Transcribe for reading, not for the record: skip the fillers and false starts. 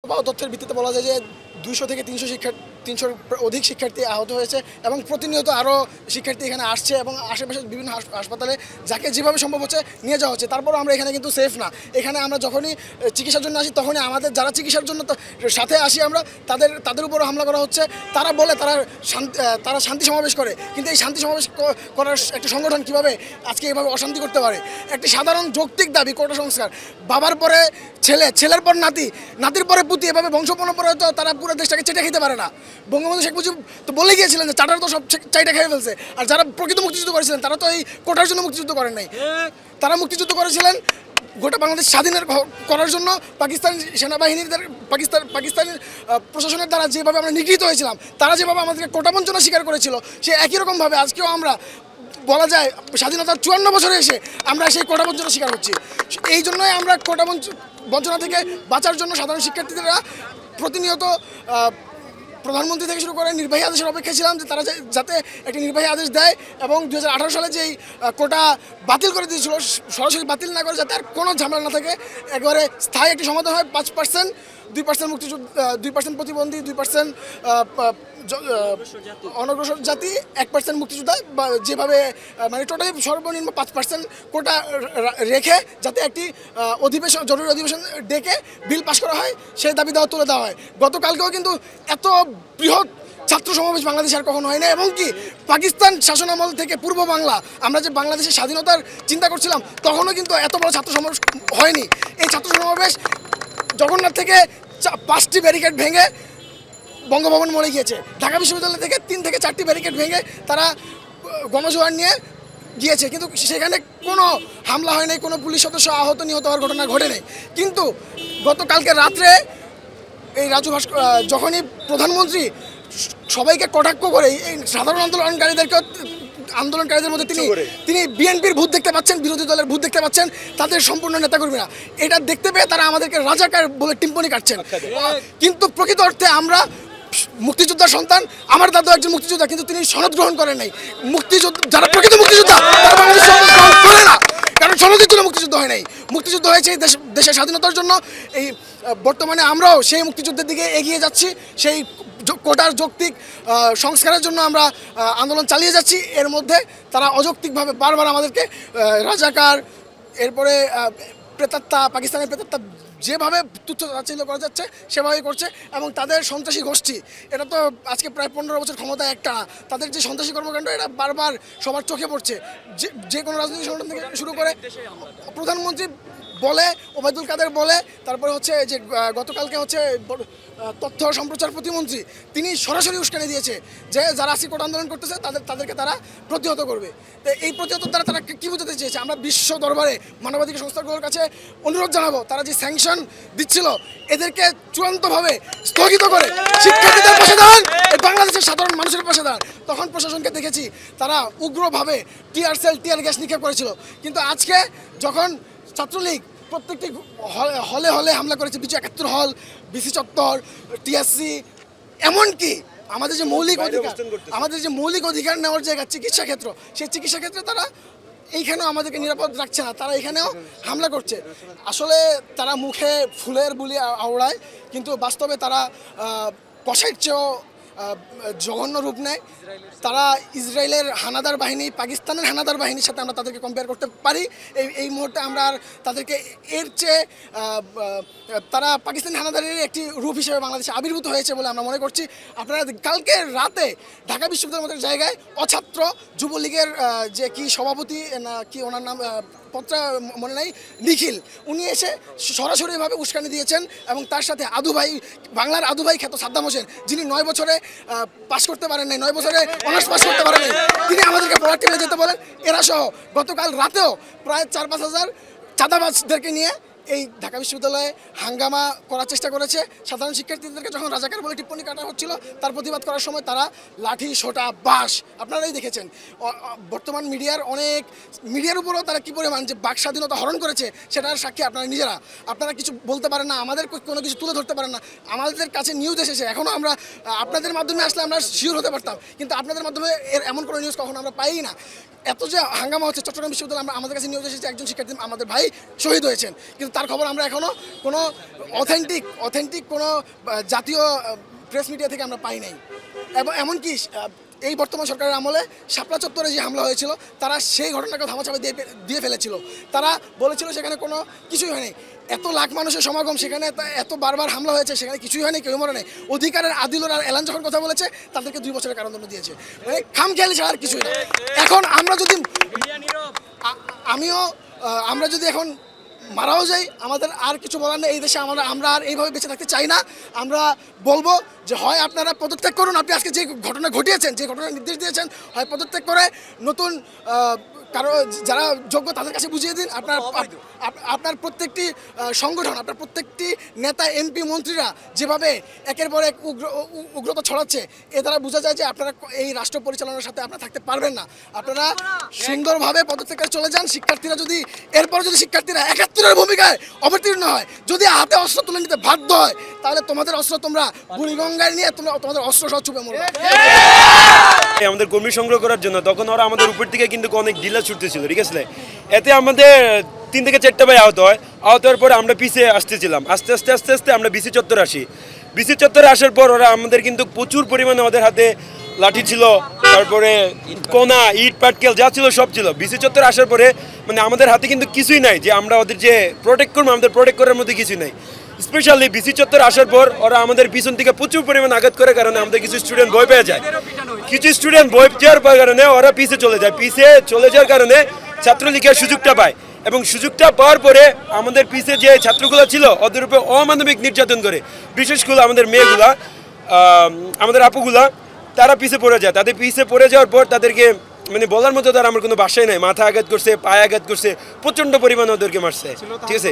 পাওয়া তথ্যের ভিত্তিতে বলা যায় যে 200 থেকে 300 অধিক শিক্ষার্থী আহত হয়েছে এবং প্রতিনিয়ত আরও শিক্ষার্থী এখানে আসছে এবং আশেপাশে বিভিন্ন হাসপাতালে যাকে যেভাবে সম্ভব হচ্ছে নিয়ে যাওয়া হচ্ছে। তারপরও আমরা এখানে কিন্তু সেফ না। এখানে আমরা যখনই চিকিৎসার জন্য আসি তখনই আমাদের যারা চিকিৎসার জন্য সাথে আসি আমরা তাদের উপরও হামলা করা হচ্ছে। তারা বলে তারা শান্তি সমাবেশ করে, কিন্তু এই শান্তি সমাবেশ করার একটা সংগঠন কীভাবে আজকে এভাবে অশান্তি করতে পারে? একটি সাধারণ যৌক্তিক দাবি কোটা সংস্কার, বাবার পরে ছেলে, ছেলের পর নাতি, নাতির পরে পুতি, এভাবে বংশ পরম্পরায় তো তারা পুরো দেশটাকে চেটে খেতে পারে না। বঙ্গবন্ধু শেখ মুজিব তো বলে গিয়েছিলেন যে চাটার তো সব চাইটা খেয়ে ফেলছে। আর যারা প্রকৃত মুক্তিযুদ্ধ করেছিলেন তারা তো এই কোটার জন্য মুক্তিযুদ্ধ করেন নাই, তারা মুক্তিযুদ্ধ করেছিলেন গোটা বাংলাদেশ স্বাধীনের করার জন্য। পাকিস্তান সেনাবাহিনীর পাকিস্তানি প্রশাসনের দ্বারা যেভাবে আমরা নিগৃহীত হয়েছিলাম, তারা যেভাবে আমাদেরকে কোটা বঞ্চনা স্বীকার করেছিল, সে একই রকমভাবে আজকেও আমরা বলা যায় স্বাধীনতার 54 বছরে এসে আমরা সেই কোটা বঞ্চনা স্বীকার করছি। এই জন্যই আমরা কোটা বঞ্চনা থেকে বাঁচার জন্য সাধারণ শিক্ষার্থীরা প্রতিনিয়ত প্রধানমন্ত্রী থেকে শুরু করে নির্বাহী আদেশের অপেক্ষা ছিলাম যে তারা যাতে একটি নির্বাহী আদেশ দেয় এবং 2018 সালে যেই কোটা বাতিল করে দিয়েছিল সরাসরি বাতিল না করে যাতে আর কোনো ঝামেলা না থাকে, একবারে স্থায়ী একটি সমাধান হয়। 5%, 2% মুক্তিযুদ্ধ, 2% প্রতিবন্ধী, 2% অনগ্রসর জাতি, 1% মুক্তিযোদ্ধা, যেভাবে মানে টোটালি সর্বনিম্ন 5% কোটা রেখে যাতে একটি জরুরি অধিবেশন ডেকে বিল পাস করা হয়, সেই দাবি দেওয়া তুলে দেওয়া হয়। গতকালকেও কিন্তু এত বৃহৎ ছাত্র সমাবেশ বাংলাদেশে আর কখনো হয় না। এবং কি পাকিস্তান শাসনামল থেকে পূর্ব বাংলা, আমরা যে বাংলাদেশের স্বাধীনতার চিন্তা করছিলাম তখনও কিন্তু এত বড় ছাত্র সমাবেশ হয়নি। এই ছাত্র সমাবেশ জগন্নাথ থেকে 5টি ব্যারিকেড ভেঙে বঙ্গভবন মরে গিয়েছে। ঢাকা বিশ্ববিদ্যালয় থেকে 3 থেকে 4টি ব্যারিকেড ভেঙে তারা গণজোয়ার নিয়ে গিয়েছে, কিন্তু সেখানে কোনো হামলা হয় নাই, কোনো পুলিশ সদস্য আহত নিহত হওয়ার ঘটনা ঘটে নেই। কিন্তু গতকালকে রাত্রে এই রাজু যখনই প্রধানমন্ত্রী সবাইকে কটাক্ষ করে এই সাধারণ আন্দোলনকারীদের মধ্যে তিনি বিএনপির ভূত দেখতে পাচ্ছেন, বিরোধী দলের ভূত দেখতে পাচ্ছেন, তাদের সম্পূর্ণ নেতাকর্মীরা এটা দেখতে পেয়ে তারা আমাদেরকে রাজাকার বলে টিম্পনি কাটছেন। কিন্তু প্রকৃত অর্থে আমরা মুক্তিযোদ্ধার সন্তান, আমার দাদু একজন মুক্তিযোদ্ধা, কিন্তু তিনি সনদ গ্রহণ করেন নাই। যারা প্রকৃত মুক্তিযোদ্ধা তারা বাংলাদেশ সনদ গ্রহণ করে না, কারণ সনদের জন্য মুক্তিযুদ্ধ হয় নাই। মুক্তিযুদ্ধ হয়েছে দেশের স্বাধীনতার জন্য। এই বর্তমানে আমরাও সেই মুক্তিযুদ্ধের দিকে এগিয়ে যাচ্ছি, সেই কোটার যৌক্তিক সংস্কারের জন্য আমরা আন্দোলন চালিয়ে যাচ্ছি। এর মধ্যে তারা অযৌক্তিকভাবে বারবার আমাদেরকে রাজাকার, এরপরে প্রেতাত্মা, পাকিস্তানের প্রেতাত্মা যেভাবে তুচ্ছ তাচ্ছিল্য করা যাচ্ছে সেভাবেই করছে। এবং তাদের সন্ত্রাসী গোষ্ঠী, এটা তো আজকে প্রায় 15 বছর ক্ষমতায় একটা, তাদের যে সন্ত্রাসী কর্মকাণ্ড এটা বারবার সবার চোখে পড়ছে। যে কোনো রাজনৈতিক সংগঠন থেকে শুরু করে প্রধানমন্ত্রী বলে, ওবায়দুল কাদের বলে, তারপরে হচ্ছে যে গতকালকে হচ্ছে তথ্য সম্প্রচার প্রতিমন্ত্রী, তিনি সরাসরি উস্কানি দিয়েছে যে যারা আজকে কোটা আন্দোলন করতেছে তাদেরকে তারা প্রতিহত করবে। তো এই প্রতিহতের দ্বারা তারা কী বোঝাতে চেয়েছে? আমরা বিশ্ব দরবারে মানবাধিকার সংস্থাগুলোর কাছে অনুরোধ জানাবো, তারা যে স্যাংশন দিচ্ছিল এদেরকে চূড়ান্তভাবে স্থগিত করে শিক্ষার্থীদের পাশে দাঁড়ান, এই বাংলাদেশের সাধারণ মানুষের পাশে দাঁড়ান। তখন প্রশাসনকে দেখেছি তারা উগ্রভাবে টিয়ার গ্যাস নিক্ষেপ করেছিল, কিন্তু আজকে যখন ছাত্রলীগ প্রত্যেকটি হলে হলে হামলা করেছে, 71 হল, বিসি চত্বর, টিএসসি, এমনকি আমাদের যে মৌলিক অধিকার নেওয়ার জায়গা চিকিৎসা ক্ষেত্র, সেই চিকিৎসা ক্ষেত্রে তারা এইখানেও আমাদেরকে নিরাপদ রাখছে না, তারা এখানেও হামলা করছে। আসলে তারা মুখে ফুলের বুলি আওড়ায়, কিন্তু বাস্তবে তারা কষাইয়ের চেয়েও জঘন্য রূপ নেয়। তারা ইসরায়েলের হানাদার বাহিনী, পাকিস্তানের হানাদার বাহিনীর সাথে আমরা তাদেরকে কম্পেয়ার করতে পারি। এই মুহূর্তে আমরা আর তাদেরকে এর চেয়ে তারা পাকিস্তানি হানাদারের একটি রূপ হিসেবে বাংলাদেশে আবির্ভূত হয়েছে বলে আমরা মনে করছি। আপনারা কালকে রাতে ঢাকা বিশ্ববিদ্যালয়ের মতো জায়গায় অছাত্র যুবলীগের যে কি সভাপতি না কি ওনার নাম পত্রা মনে নাই, নিখিল, উনি এসে সরাসরিভাবে উস্কানি দিয়েছেন এবং তার সাথে আদু ভাই, বাংলার আদু ভাই খ্যাত সাদ্দাম হোসেন, যিনি 9 বছরে পাস করতে পারেন নাই, 9 বছরে অনার্স পাস করতে পারেন নাই, তিনি আমাদেরকে পড়ার টেবিলে যেতে বলেন। এরা সহ গতকাল রাতেও প্রায় 4-5 হাজার চাঁদাবাজদেরকে নিয়ে এই ঢাকা বিশ্ববিদ্যালয়ে হাঙ্গামা করার চেষ্টা করেছে। সাধারণ শিক্ষার্থীদেরকে যখন রাজাকার বলে টিপ্পনি কাটা হচ্ছিল, তার প্রতিবাদ করার সময় তারা লাঠি, সোটা, বাঁশ, আপনারাই দেখেছেন। বর্তমান মিডিয়ার উপরেও তারা কী পরিমাণ যে বাক স্বাধীনতা হরণ করেছে সেটার সাক্ষী আপনারা নিজেরা। আপনারা কিছু বলতে পারেন না, আমাদের কোনো কিছু তুলে ধরতে পারেন না। আমাদের কাছে নিউজ এসেছে, এখনও আমরা আপনাদের মাধ্যমে আসলে আমরা শিওর হতে পারতাম, কিন্তু আপনাদের মাধ্যমে এমন কোনো নিউজ কখনো আমরা পাই না। এত যে হাঙ্গামা হচ্ছে চট্টগ্রাম বিশ্ববিদ্যালয়ে, আমাদের কাছে নিউজ এসেছে একজন শিক্ষার্থী আমাদের ভাই শহীদ হয়েছেন, কিন্তু তার খবর আমরা এখনো কোনো অথেন্টিক কোনো জাতীয় প্রেস মিডিয়া থেকে আমরা পাই নাই। এবং এমনকি এই বর্তমান সরকারের আমলে শাপলা চত্বরে যে হামলা হয়েছিল তারা সেই ঘটনাকে ধামাচাপা দিয়ে ফেলেছিল। তারা বলেছিল সেখানে কোনো কিছুই হয়নি। এত লাখ মানুষের সমাগম, সেখানে এত বারবার হামলা হয়েছে, সেখানে কিছুই হয়নি, কেউ মরে নেই। অধিকারের আদিলুর আর এলান যখন কথা বলেছে তাদেরকে 2 বছরের কারাদণ্ড দিয়েছে, মানে খামখেয়ালি ছাড়া আর কিছুই না। এখন আমরা যদি আমরা যদি এখন মারাও যাই, আমাদের আর কিছু বলার নেই। এই দেশে আমরা আর এইভাবে বেঁচে থাকতে চাই না। আমরা বলবো যে হয় আপনারা পদত্যাগ করুন, আপনি আজকে যে ঘটনা ঘটিয়েছেন, যে ঘটনার নির্দেশ দিয়েছেন, হয় পদত্যাগ করে নতুন কারো যারা যোগ্য তাদের কাছে বুঝিয়ে দিন। আপনার প্রত্যেকটি সংগঠন, আপনার প্রত্যেকটি নেতা, এমপি, মন্ত্রীরা যেভাবে একের পর এক উগ্রতা ছড়াচ্ছে, এ দ্বারা বোঝা যায় যে আপনারা এই রাষ্ট্র পরিচালনার সাথে আপনারা থাকতে পারবেন না। আপনারা সুন্দরভাবে পদত্যাগে চলে যান। শিক্ষার্থীরা যদি শিক্ষার্থীরা 71-এর ভূমিকায় অবতীর্ণ হয়, যদি হাতে অস্ত্র তুলে নিতে বাধ্য হয়, তাহলে তোমাদের অস্ত্র তোমরা বুড়িগঙ্গায় নিয়ে তোমাদের অস্ত্র সহ চুপে মরবে। আমাদের কর্মী সংগ্রহ করার জন্য তখন ওরা আমাদের উপর থেকে কিন্তু অনেক ঢিলা ছুটতেছিল, ঠিক আছে। এতে আমাদের 3 থেকে 4টা ভাই আহত হয়। আহত হওয়ার পরে আমরা পিছিয়ে আসতেছিলাম। আস্তে আস্তে আমরা বিসি চত্বরে আসি। বিসি চত্বরে আসার পর ওরা আমাদের কিন্তু প্রচুর পরিমাণে ওদের হাতে লাঠি ছিল, তারপরে কোনা, ইট, পাটকেল যা ছিল সব ছিল। বিসি চত্বরে আসার পরে মানে আমাদের হাতে কিন্তু কিছুই নাই যে আমরা ওদের যে প্রোটেক্ট করবো, আমাদের প্রোটেক্ট করার মধ্যে কিছুই নাই। স্পেশালি বিসি চত্বরে আসার পর ওরা আমাদের পিছন থেকে প্রচুর পরিমাণ আঘাত করার কারণে আমাদের কিছু স্টুডেন্ট ভয় পেয়ে যায়। কিছু স্টুডেন্ট ভয় পাওয়ার কারণে ওরা পিছিয়ে চলে যাওয়ার কারণে ছাত্রলীগের সুযোগটা পায়। এবং সুযোগটা পাওয়ার পরে আমাদের পিছিয়ে যে ছাত্রগুলো ছিল ওদের উপরে অমানবিক নির্যাতন করে। বিশেষ করে আমাদের মেয়েগুলা, আমাদের আপুগুলা, তারা পিছিয়ে পড়ে যায়। তাদের পিছিয়ে পড়ে যাওয়ার পর তাদেরকে মানে বলার মতো তার আমার কোনো ভাষাই নাই। মাথা আঘাত করছে, পায়ে আঘাত করছে, প্রচণ্ড পরিমাণে ওদেরকে মারছে, ঠিক আছে।